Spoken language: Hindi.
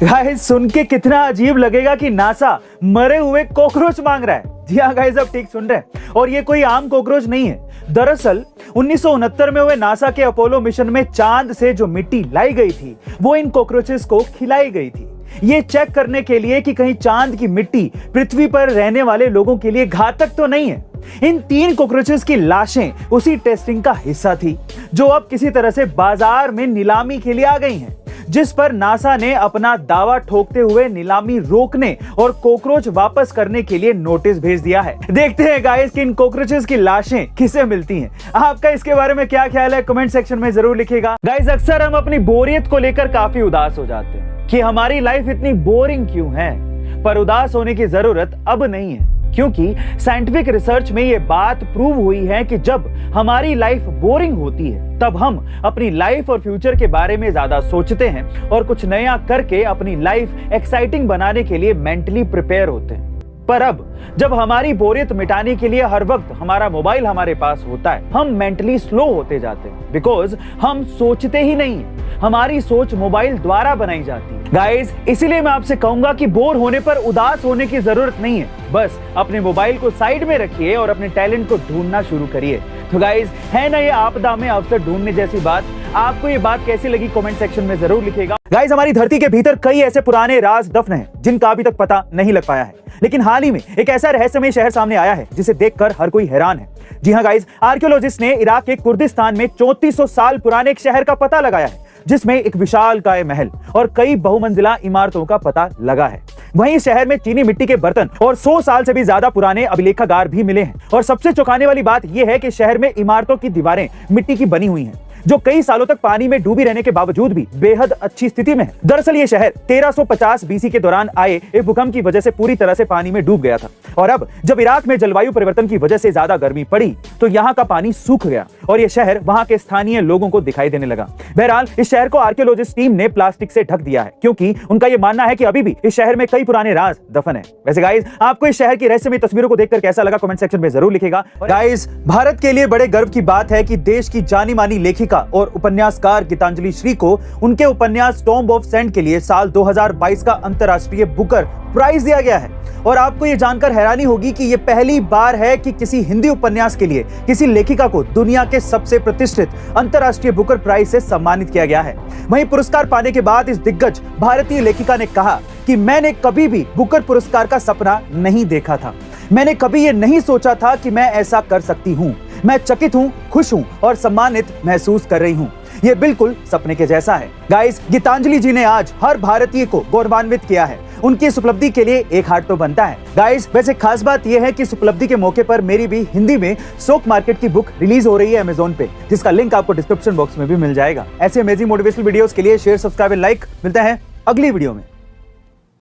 गाइस सुन के कितना अजीब लगेगा कि नासा मरे हुए कॉकरोच मांग रहा है। जी हाँ गाइस, अब ठीक सुन रहे हैं। और ये कोई आम कॉकरोच नहीं है। दरअसल 1969 में हुए नासा के अपोलो मिशन में चांद से जो मिट्टी लाई गई थी वो इन कॉकरोचेस को खिलाई गई थी, ये चेक करने के लिए कि कहीं चांद की मिट्टी पृथ्वी पर रहने वाले लोगों के लिए घातक तो नहीं है। इन 3 कॉकरोचेस की लाशें उसी टेस्टिंग का हिस्सा थी जो अब किसी तरह से बाजार में नीलामी के लिए आ गई हैं, जिस पर नासा ने अपना दावा ठोकते हुए नीलामी रोकने और कॉकरोच वापस करने के लिए नोटिस भेज दिया है। देखते हैं गाइस कि इन कॉकरोचेस की लाशें किसे मिलती हैं। आपका इसके बारे में क्या ख्याल है, कमेंट सेक्शन में जरूर लिखिएगा। गाइस अक्सर हम अपनी बोरियत को लेकर काफी उदास हो जाते हैं कि हमारी लाइफ इतनी बोरिंग क्यों है, पर उदास होने की जरूरत अब नहीं है, क्योंकि साइंटिफिक रिसर्च में यह बात प्रूव हुई है कि जब हमारी लाइफ बोरिंग होती है तब हम अपनी लाइफ और फ्यूचर के बारे में ज्यादा सोचते हैं और कुछ नया करके अपनी लाइफ एक्साइटिंग बनाने के लिए मेंटली प्रिपेयर होते हैं। पर अब जब हमारी बोरियत मिटाने के लिए हर वक्त हमारा मोबाइल हमारे पास होता है, हम मेंटली स्लो होते जाते हैं बिकॉज हम सोचते ही नहीं है, हमारी सोच मोबाइल द्वारा बनाई जाती है। गाइस इसीलिए मैं आपसे कहूंगा कि बोर होने पर उदास होने की जरूरत नहीं है, बस अपने मोबाइल को साइड में रखिए और अपने टैलेंट को ढूंढना शुरू करिए। तो गाइस है ना ये आपदा में अवसर ढूंढने जैसी बात। आपको ये बात कैसी लगी कमेंट सेक्शन में जरूर लिखिएगा। गाइस हमारी धरती के भीतर कई ऐसे पुराने राज दफन हैं जिनका अभी तक पता नहीं लग पाया है, लेकिन हाल ही में एक ऐसा रहस्यमय शहर सामने आया है जिसे देखकर हर कोई हैरान है। जी हाँ गाइस, आर्कियोलॉजिस्ट ने इराक के कुर्दिस्तान में 3400 साल पुराने एक शहर का पता लगाया है जिसमें एक विशालकाय महल और कई बहुमंजिला इमारतों का पता लगा है। वहीं शहर में चीनी मिट्टी के बर्तन और 100 साल से भी ज्यादा पुराने अभिलेखागार भी मिले हैं। और सबसे चौंकाने वाली बात यह है कि शहर में इमारतों की दीवारें मिट्टी की बनी हुई हैं जो कई सालों तक पानी में डूबी रहने के बावजूद भी बेहद अच्छी स्थिति में है। दरअसल ये शहर 1350 बीसी के दौरान आए एक भूकंप की वजह से पूरी तरह से पानी में डूब गया था और अब जब इराक में जलवायु परिवर्तन की वजह से ज्यादा गर्मी पड़ी तो यहाँ का पानी सूख गया और ये शहर वहाँ के स्थानीय लोगों को दिखाई देने लगा। बहरहाल इस शहर को आर्कियोलॉजिस्ट टीम ने प्लास्टिक से ढक दिया है क्योंकि उनका यह मानना है कि अभी भी इस शहर में कई पुराने राज दफन है। वैसे गाइस आपको इस शहर की रहस्यमय तस्वीरों को देखकर कैसा लगा कमेंट सेक्शन में जरूर लिखिएगा। गाइस भारत के लिए बड़े गर्व की बात है कि देश की जानी मानी लेखिका और उपन्यासकार गीतांजलि श्री को उनके उपन्यास टॉम्ब ऑफ सैंड के लिए साल 2022 का अंतर्राष्ट्रीय बुकर प्राइज दिया गया है। और आपको ये जानकर हैरानी होगी कि ये पहली बार है कि किसी हिंदी उपन्यास के लिए किसी लेखिका को दुनिया के सबसे प्रतिष्ठित अंतर्राष्ट्रीय बुकर प्राइज से सम्मानित किया गया है। वहीं पुरस्कार पाने के बाद इस दिग्गज भारतीय लेखिका ने कहा कि मैंने कभी भी बुकर पुरस्कार का सपना नहीं देखा था, मैंने कभी ये नहीं सोचा था कि मैं ऐसा कर सकती हूँ। मैं चकित हूँ, खुश हूँ और सम्मानित महसूस कर रही हूँ। ये बिल्कुल सपने के जैसा है। गाइस गीतांजलि जी ने आज हर भारतीय को गौरवान्वित किया है। उनकी इस उपलब्धि के लिए एक हार्ट तो बनता है। गाइस वैसे खास बात यह है कि इस उपलब्धि के मौके पर मेरी भी हिंदी में स्टॉक मार्केट की बुक रिलीज हो रही है अमेज़न पे, जिसका लिंक आपको डिस्क्रिप्शन बॉक्स में भी मिल जाएगा। ऐसे अमेजिंग मोटिवेशनल वीडियोस के लिए शेयर, सब्सक्राइब, लाइक। मिलते हैं अगली वीडियो में।